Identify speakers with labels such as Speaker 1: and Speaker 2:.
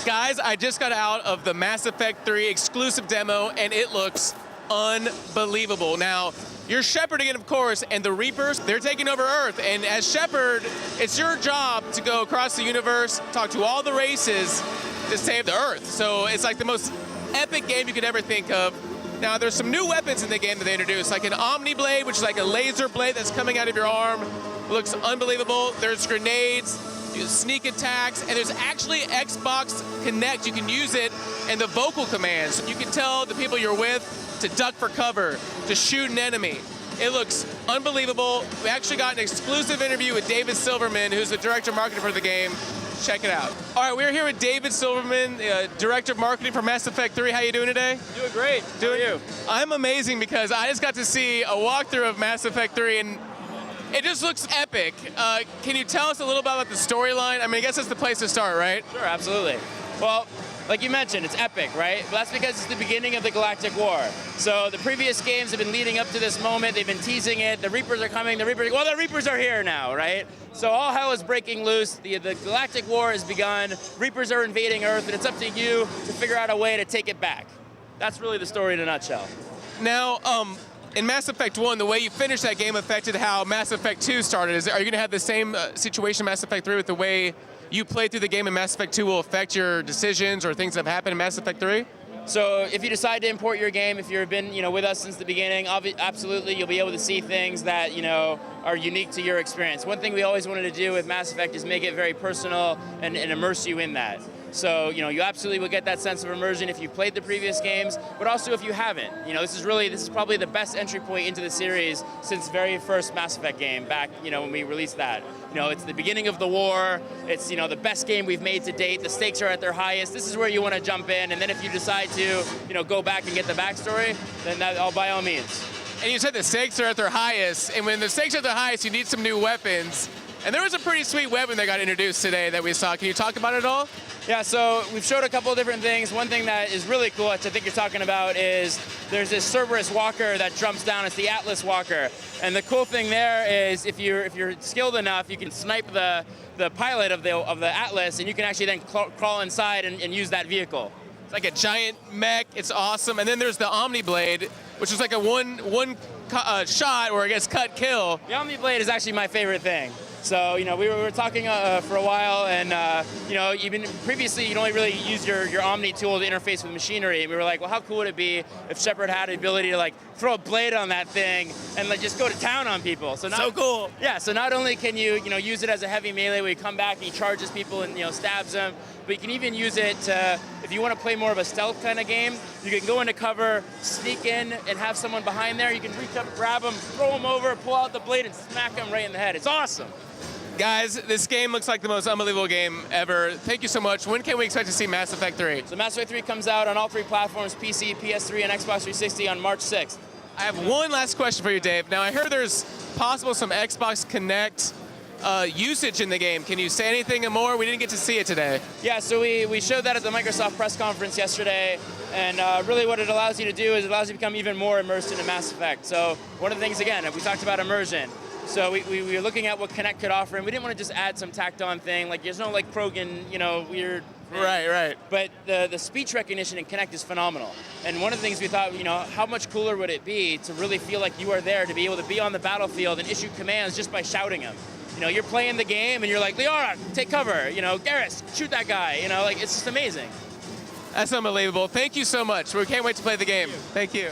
Speaker 1: Guys, I just got out of the Mass Effect 3 exclusive demo, and it looks unbelievable. Now, you're shepherding it, of course, and the Reapers, they're taking over Earth. And as Shepherd, it's your job to go across the universe, talk to all the races to save the Earth. So it's like the most epic game you could ever think of. Now, there's some new weapons in the game that they introduced, like an Omni Blade, which is like a laser blade that's coming out of your arm. It looks unbelievable. There's grenades, sneak attacks, and there's actually Xbox Connect. You can use it in the vocal commands. You can tell the people you're with to duck for cover, to shoot an enemy. It looks unbelievable. We actually got an exclusive interview with David Silverman, who's the director of marketing for the game. Check it out. All right, we're here with David Silverman, director of marketing for Mass Effect 3. How you doing today?
Speaker 2: Doing great. How are you?
Speaker 1: I'm amazing because I just got to see a walkthrough of Mass Effect 3, and it just looks epic. Can you tell us a little bit about the storyline? I mean, I guess that's the place to start, right?
Speaker 2: Sure, absolutely. Well, like you mentioned, it's epic, right? Well, that's because it's the beginning of the Galactic War. So the previous games have been leading up to this moment. They've been teasing it. The Reapers are coming. The Reapers are here now, right? So all hell is breaking loose. The Galactic War has begun. Reapers are invading Earth, and it's up to you to figure out a way to take it back. That's really the story in a nutshell.
Speaker 1: Now, in Mass Effect 1, the way you finished that game affected how Mass Effect 2 started. Are you going to have the same situation in Mass Effect 3 with the way you played through the game in Mass Effect 2 will affect your decisions or things that have happened in Mass Effect 3?
Speaker 2: So if you decide to import your game, if you've been with us since the beginning, absolutely you'll be able to see things that are unique to your experience. One thing we always wanted to do with Mass Effect is make it very personal and immerse you in that. So you absolutely will get that sense of immersion if you've played the previous games, but also if you haven't. This is probably the best entry point into the series since the very first Mass Effect game back when we released that. It's the beginning of the war. It's the best game we've made to date. The stakes are at their highest. This is where you want to jump in, and then if you decide to go back and get the backstory, then that by all means.
Speaker 1: And you said the stakes are at their highest, and when the stakes are at their highest, you need some new weapons. And there was a pretty sweet weapon that got introduced today that we saw. Can you talk about it all?
Speaker 2: Yeah, so we've showed a couple of different things. One thing that is really cool, which I think you're talking about, is there's this Cerberus walker that jumps down. It's the Atlas walker. And the cool thing there is if you're skilled enough, you can snipe the pilot of the Atlas, and you can actually then crawl inside and use that vehicle.
Speaker 1: It's like a giant mech. It's awesome. And then there's the Omni Blade, which is like a one shot, or I guess cut kill.
Speaker 2: The Omni Blade is actually my favorite thing. So, we were talking for a while, and, even previously you'd only really use your Omni tool to interface with machinery, and we were like, well, how cool would it be if Shepard had the ability to, throw a blade on that thing and, just go to town on people.
Speaker 1: So cool.
Speaker 2: Yeah, so not only can you, use it as a heavy melee where you come back and he charges people and, stabs them, but you can even use it to, if you want to play more of a stealth kind of game, you can go into cover, sneak in, and have someone behind there. You can reach up, grab them, throw them over, pull out the blade, and smack them right in the head. It's awesome.
Speaker 1: Guys, this game looks like the most unbelievable game ever. Thank you so much. When can we expect to see Mass Effect 3?
Speaker 2: So Mass Effect 3 comes out on all three platforms, PC, PS3, and Xbox 360 on March 6th.
Speaker 1: I have one last question for you, Dave. Now, I heard there's possible some Xbox Connect usage in the game. Can you say anything more? We didn't get to see it today.
Speaker 2: Yeah, so we showed that at the Microsoft press conference yesterday, and really what it allows you to do is it allows you to become even more immersed into Mass Effect. So one of the things, again, we talked about immersion. So we were looking at what Kinect could offer, and we didn't want to just add some tacked-on thing. There's no Krogan, weird thing.
Speaker 1: Right.
Speaker 2: But the speech recognition in Kinect is phenomenal. And one of the things we thought, how much cooler would it be to really feel like you are there, to be able to be on the battlefield and issue commands just by shouting them. You're playing the game, and you're like, Liara, take cover. Garrus, shoot that guy. It's just amazing.
Speaker 1: That's unbelievable. Thank you so much. We can't wait to play the game. Thank you.